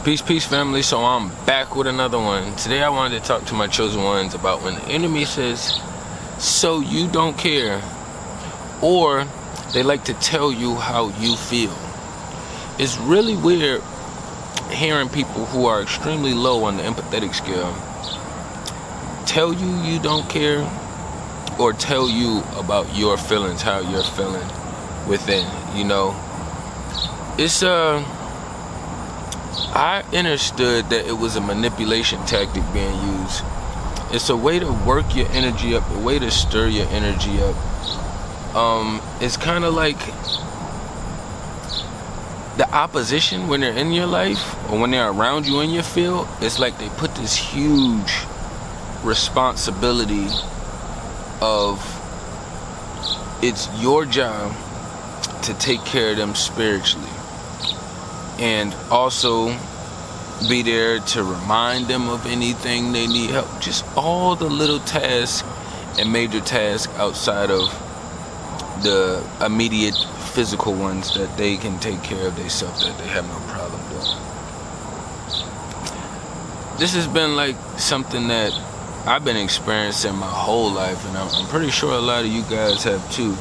Peace, family. So I'm back with another one. Today I wanted to talk to my chosen ones about when the enemy says, so you don't care, or they like to tell you how you feel. It's really weird hearing people who are extremely low on the empathetic scale tell you don't care, or tell you about your feelings, how you're feeling within, you know. It's I understood that it was a manipulation tactic being used. It's a way to work your energy up, a way to stir your energy up. It's kind of like the opposition when they're in your life or when they're around you in your field. It's like they put this huge responsibility of it's your job to take care of them spiritually, and also be there to remind them of anything they need help. Just all the little tasks and major tasks outside of the immediate physical ones that they can take care of themselves, that they have no problem doing. This has been like something that I've been experiencing my whole life, and I'm pretty sure a lot of you guys have too.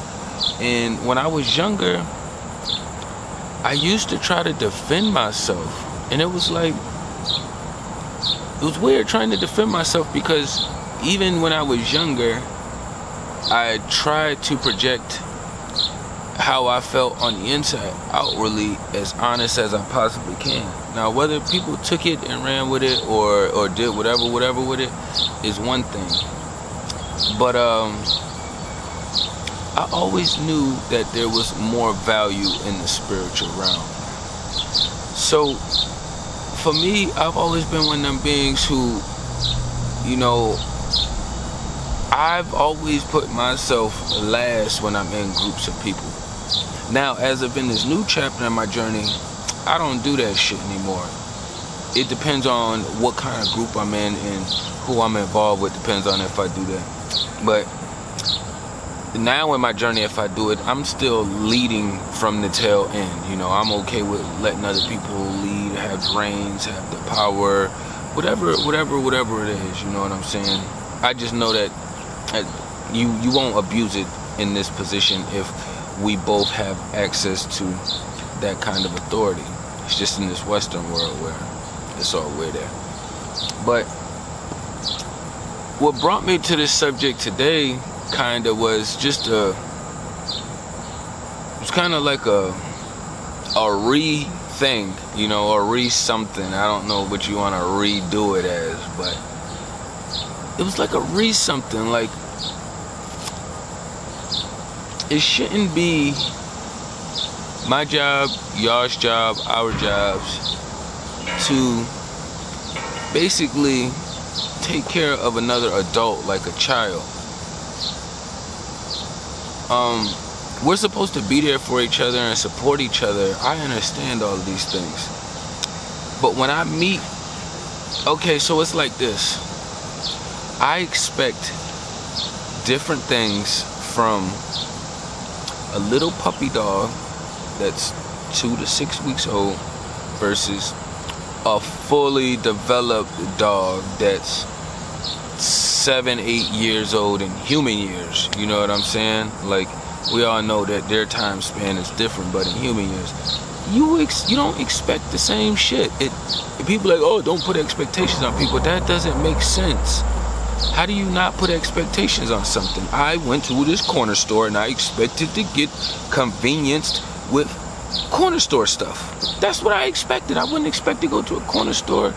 And when I was younger, I used to try to defend myself, and it was like, it was weird trying to defend myself, because even when I was younger, I tried to project how I felt on the inside outwardly as honest as I possibly can. Now, whether people took it and ran with it or did whatever with it is one thing, but I always knew that there was more value in the spiritual realm. So for me, I've always been one of them beings who, you know, I've always put myself last when I'm in groups of people. Now, as of in this new chapter in my journey, I don't do that shit anymore. It depends on what kind of group I'm in and who I'm involved with, depends on if I do that. But now in my journey, if I do it, I'm still leading from the tail end. You know, I'm okay with letting other people lead, have the reins, have the power, whatever it is, you know what I'm saying? I just know that you won't abuse it in this position if we both have access to that kind of authority. It's just in this Western world where it's all weird there. But what brought me to this subject today kind of was just it was kind of like a re-thing, you know, or re-something. I don't know what you want to redo it as, but it was like a re-something. Like, it shouldn't be my job, y'all's job, our jobs to basically take care of another adult like a child. We're supposed to be there for each other and support each other. I understand all of these things. But when I meet, okay, so it's like this. I expect different things from a little puppy dog that's 2 to 6 weeks old versus a fully developed dog that's 7, 8 years old in human years. You know what I'm saying? Like, we all know that their time span is different, but in human years, you don't expect the same shit. People like, oh, don't put expectations on people. That doesn't make sense. How do you not put expectations on something? I went to this corner store and I expected to get convenienced with corner store stuff. That's what I expected. I wouldn't expect to go to a corner store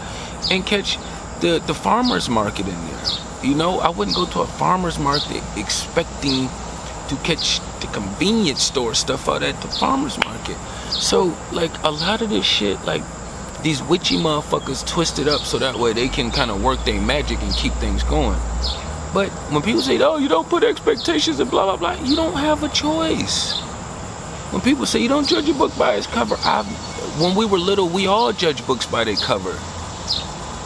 and catch the farmer's market in there. You know, I wouldn't go to a farmer's market expecting to catch the convenience store stuff out at the farmer's market. So, like, a lot of this shit, like, these witchy motherfuckers twist it up so that way they can kind of work their magic and keep things going. But when people say, oh, you don't put expectations and blah, blah, blah, you don't have a choice. When people say you don't judge a book by its cover, when we were little, we all judge books by their cover.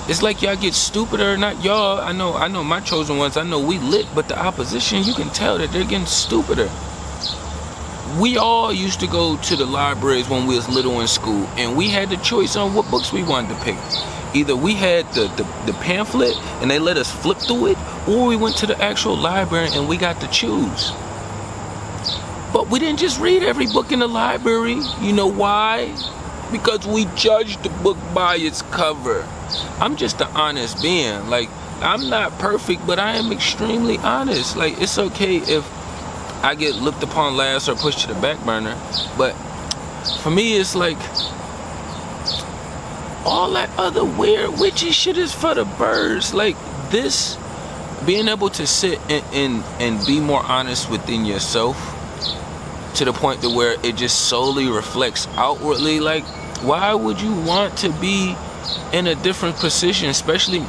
It's like y'all get stupider, not y'all. I know my chosen ones, I know we lit, but the opposition, you can tell that they're getting stupider. we all used to go to the libraries when we was little in school, and we had the choice on what books we wanted to pick. Either we had the pamphlet and they let us flip through it, or we went to the actual library and we got to choose. But we didn't just read every book in the library. You know why? Because we judged the book by its cover. I'm just an honest being. Like, I'm not perfect, but I am extremely honest. Like, it's okay if I get looked upon last or pushed to the back burner, but for me, it's like, all that other weird witchy shit is for the birds. Like, this, being able to sit and be more honest within yourself to the point to where it just solely reflects outwardly. Like, why would you want to be in a different position, especially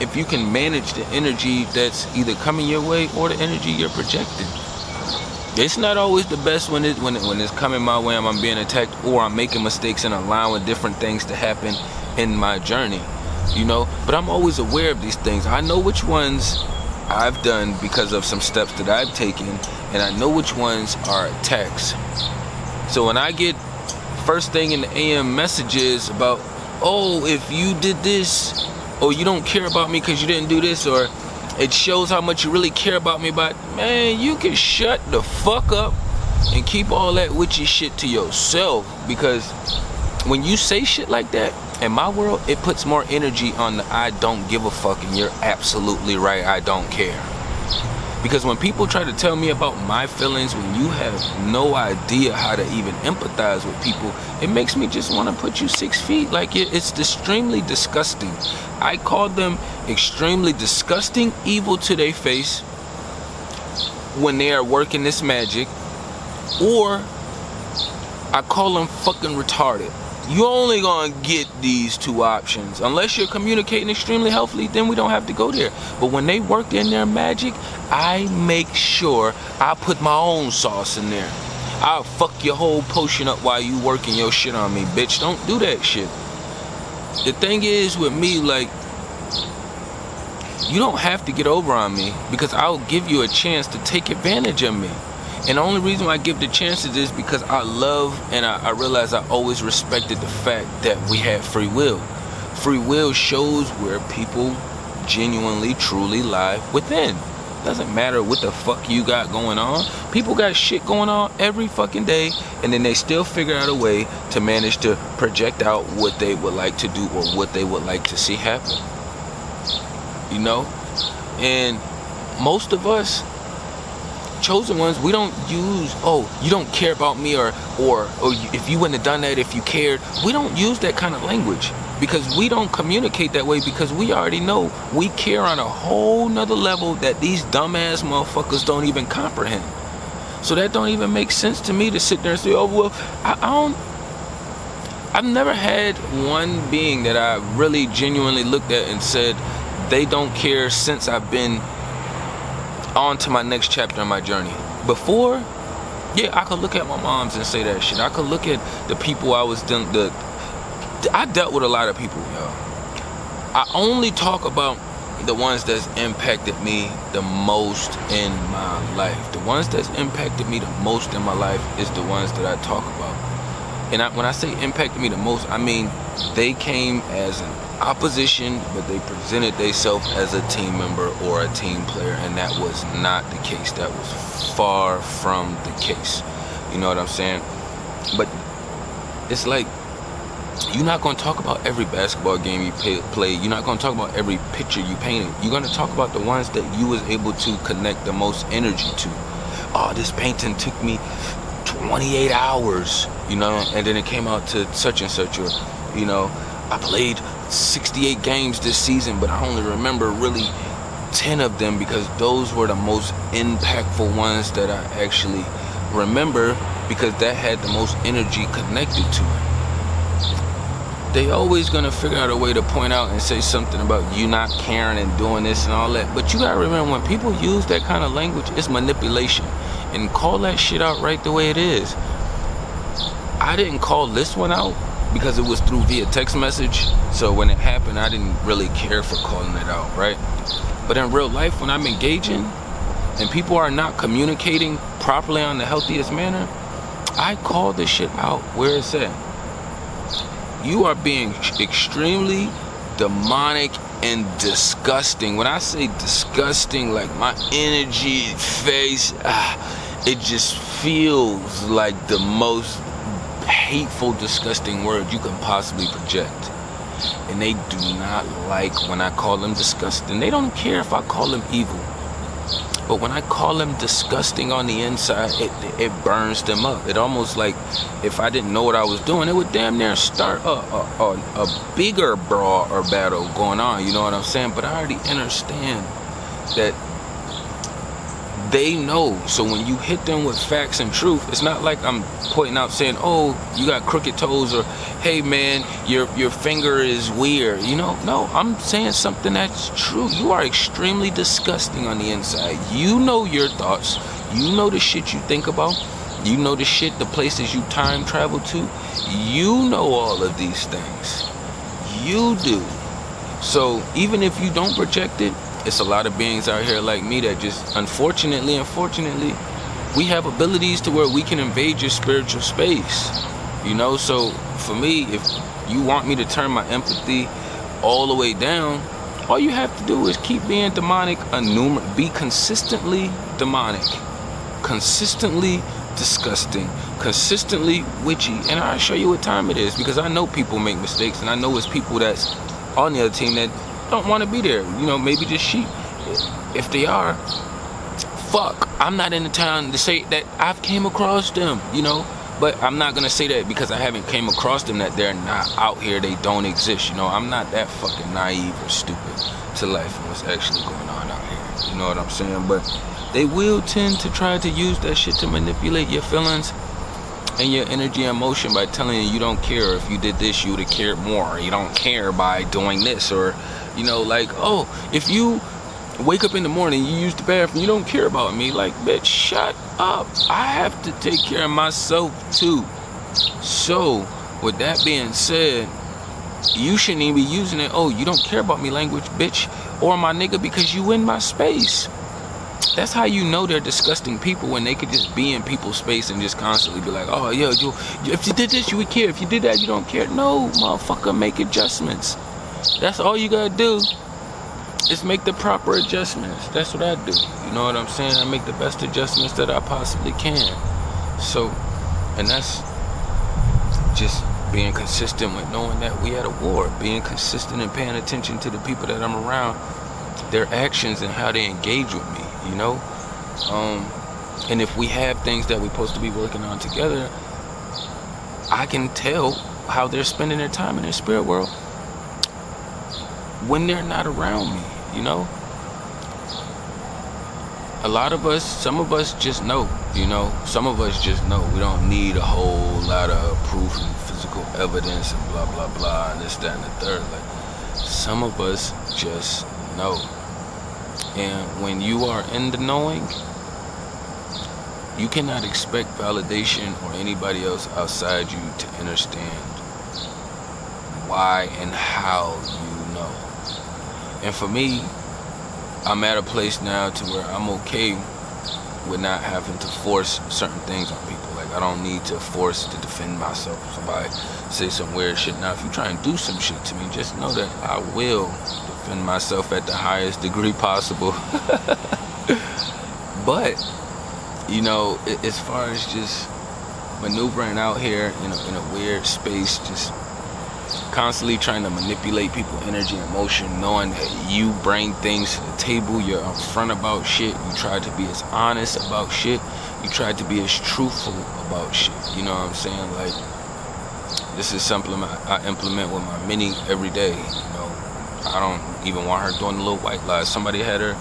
if you can manage the energy that's either coming your way or the energy you're projecting? It's not always the best when it's coming my way and I'm being attacked, or I'm making mistakes and allowing different things to happen in my journey, you know. But I'm always aware of these things. I know which ones I've done because of some steps that I've taken, and I know which ones are attacks. So when I get first thing in the AM messages about, oh, if you did this, or you don't care about me because you didn't do this, or it shows how much you really care about me, but man, you can shut the fuck up and keep all that witchy shit to yourself. Because when you say shit like that, in my world, it puts more energy on the I don't give a fuck, and you're absolutely right, I don't care. Because when people try to tell me about my feelings, when you have no idea how to even empathize with people, it makes me just want to put you 6 feet. Like, it's extremely disgusting. I call them extremely disgusting, evil to their face when they are working this magic, or I call them fucking retarded. You're only gonna get these two options. Unless you're communicating extremely healthily, then we don't have to go there. But when they work in their magic, I make sure I put my own sauce in there. I'll fuck your whole potion up while you working your shit on me, bitch. Don't do that shit. The thing is with me, like, you don't have to get over on me, because I'll give you a chance to take advantage of me. And the only reason why I give the chances is because I love, and I realize I always respected the fact that we have free will. Free will shows where people genuinely, truly lie within. Doesn't matter what the fuck you got going on. People got shit going on every fucking day, and then they still figure out a way to manage to project out what they would like to do or what they would like to see happen. You know? And most of us chosen ones, we don't use, oh, you don't care about me, or if you wouldn't have done that if you cared. We don't use that kind of language, because we don't communicate that way, because we already know we care on a whole nother level that these dumbass motherfuckers don't even comprehend. So that don't even make sense to me to sit there and say, oh, well, I've never had one being that I really genuinely looked at and said they don't care since I've been on to my next chapter in my journey. Before, yeah, I could look at my moms and say that shit. I could look at the people I was dealing with. I dealt with a lot of people, y'all. I only talk about the ones that's impacted me the most in my life. The ones that's impacted me the most in my life is the ones that I talk about. And when I say impacted me the most, I mean they came as an opposition, but they presented themselves as a team member or a team player, and that was not the case. That was far from the case. You know what I'm saying? But it's like, you're not going to talk about every basketball game you played. You're not going to talk about every picture you painted. You're going to talk about the ones that you was able to connect the most energy to. Oh, this painting took me 28 hours, you know, and then it came out to such and such, or, you know, I played 68 games this season, but I only remember really 10 of them, because those were the most impactful ones that I actually remember, because that had the most energy connected to it. They always gonna figure out a way to point out and say something about you not caring and doing this and all that. But you gotta remember, when people use that kind of language, it's manipulation. And call that shit out right the way it is. I didn't call this one out because it was through via text message. So when it happened, I didn't really care for calling it out, right? But in real life, when I'm engaging and people are not communicating properly on the healthiest manner, I call this shit out where it's at. You are being extremely demonic and disgusting. When I say disgusting, like my energy, face, it just feels like the most hateful, disgusting word you can possibly project. And they do not like when I call them disgusting. They don't care if I call them evil. But when I call them disgusting on the inside, it burns them up. It almost like if I didn't know what I was doing, it would damn near start a bigger brawl or battle going on. You know what I'm saying? But I already understand that they know. So when you hit them with facts and truth, it's not like I'm pointing out saying, oh, you got crooked toes, or hey man, your finger is weird. You know, no, I'm saying something that's true. You are extremely disgusting on the inside. You know your thoughts. You know the shit you think about. You know the shit, the places you time travel to. You know all of these things. You do. So even if you don't project it, it's a lot of beings out here like me that just, unfortunately, we have abilities to where we can invade your spiritual space. You know, so for me, if you want me to turn my empathy all the way down, all you have to do is keep being demonic, be consistently demonic, consistently disgusting, consistently witchy, and I'll show you what time it is, because I know people make mistakes, and I know it's people that's on the other team that don't want to be there. You know, maybe just sheep. If they are, fuck, I'm not in the town to say that I've came across them, you know. But I'm not gonna say that because I haven't came across them, that they're not out here, they don't exist. You know, I'm not that fucking naive or stupid to life and what's actually going on out here. You know what I'm saying? But they will tend to try to use that shit to manipulate your feelings and your energy and emotion by telling you don't care. If you did this, you would have cared more. You don't care by doing this, or you know, like, oh, if you wake up in the morning, you use the bathroom, you don't care about me. Like, bitch, shut up. I have to take care of myself too. So, with that being said, you shouldn't even be using it, oh, you don't care about me language, bitch, or my nigga, because you in my space. That's how you know they're disgusting people, when they could just be in people's space and just constantly be like, oh, yo, if you did this, you would care. If you did that, you don't care. No, motherfucker, make adjustments. That's all you gotta do, is make the proper adjustments. That's what I do. You know what I'm saying? I make the best adjustments that I possibly can. So, and that's just being consistent with knowing that we at a war, being consistent and paying attention to the people that I'm around, their actions and how they engage with me, you know? And if we have things that we're supposed to be working on together, I can tell how they're spending their time in their spirit world when they're not around me, you know? A lot of us, some of us just know, you know? Some of us just know. We don't need a whole lot of proof and physical evidence and blah, blah, blah, and this, that, and the third. Like, some of us just know. And when you are in the knowing, you cannot expect validation or anybody else outside you to understand why and how you know. And for me, I'm at a place now to where I'm okay with not having to force certain things on people. Like, I don't need to force to defend myself. If somebody say some weird shit. Now, if you try and do some shit to me, just know that I will defend myself at the highest degree possible. But, you know, as far as just maneuvering out here in a weird space, just constantly trying to manipulate people's energy and emotion, knowing that you bring things to the table, you're upfront about shit, you try to be as honest about shit, you try to be as truthful about shit, you know what I'm saying? Like, this is something I implement with my mini every day, you know. I don't even want her doing the little white lies. Somebody had her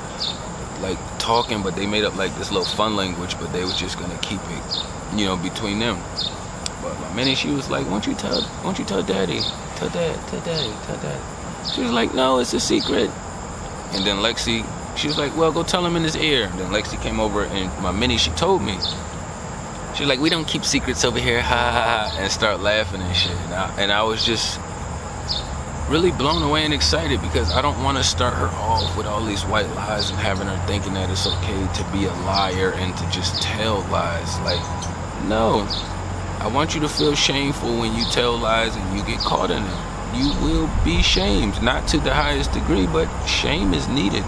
like talking, but they made up like this little fun language, but they was just gonna keep it, you know, between them. But my mini, she was like, won't you tell daddy, tell daddy. She was like, no, it's a secret. And then Lexi, she was like, well, go tell him in his ear. And then Lexi came over, and my mini, she told me, she was like, we don't keep secrets over here, ha ha ha, and start laughing and shit. And I was just really blown away and excited, because I don't want to start her off with all these white lies and having her thinking that it's okay to be a liar and to just tell lies. Like, no, I want you to feel shameful when you tell lies and you get caught in them. You will be shamed, not to the highest degree, but shame is needed.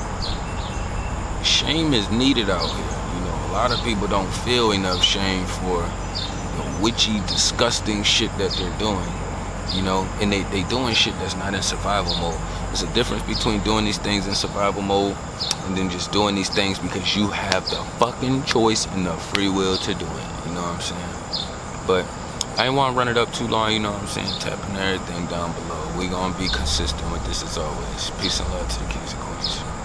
Shame is needed out here. You know, a lot of people don't feel enough shame for the witchy, disgusting shit that they're doing. You know, and they doing shit that's not in survival mode. There's a difference between doing these things in survival mode and then just doing these things because you have the fucking choice and the free will to do it. You know what I'm saying? But I ain't want to run it up too long, you know what I'm saying? Tapping everything down below. We gonna be consistent with this as always. Peace and love to the kings and queens.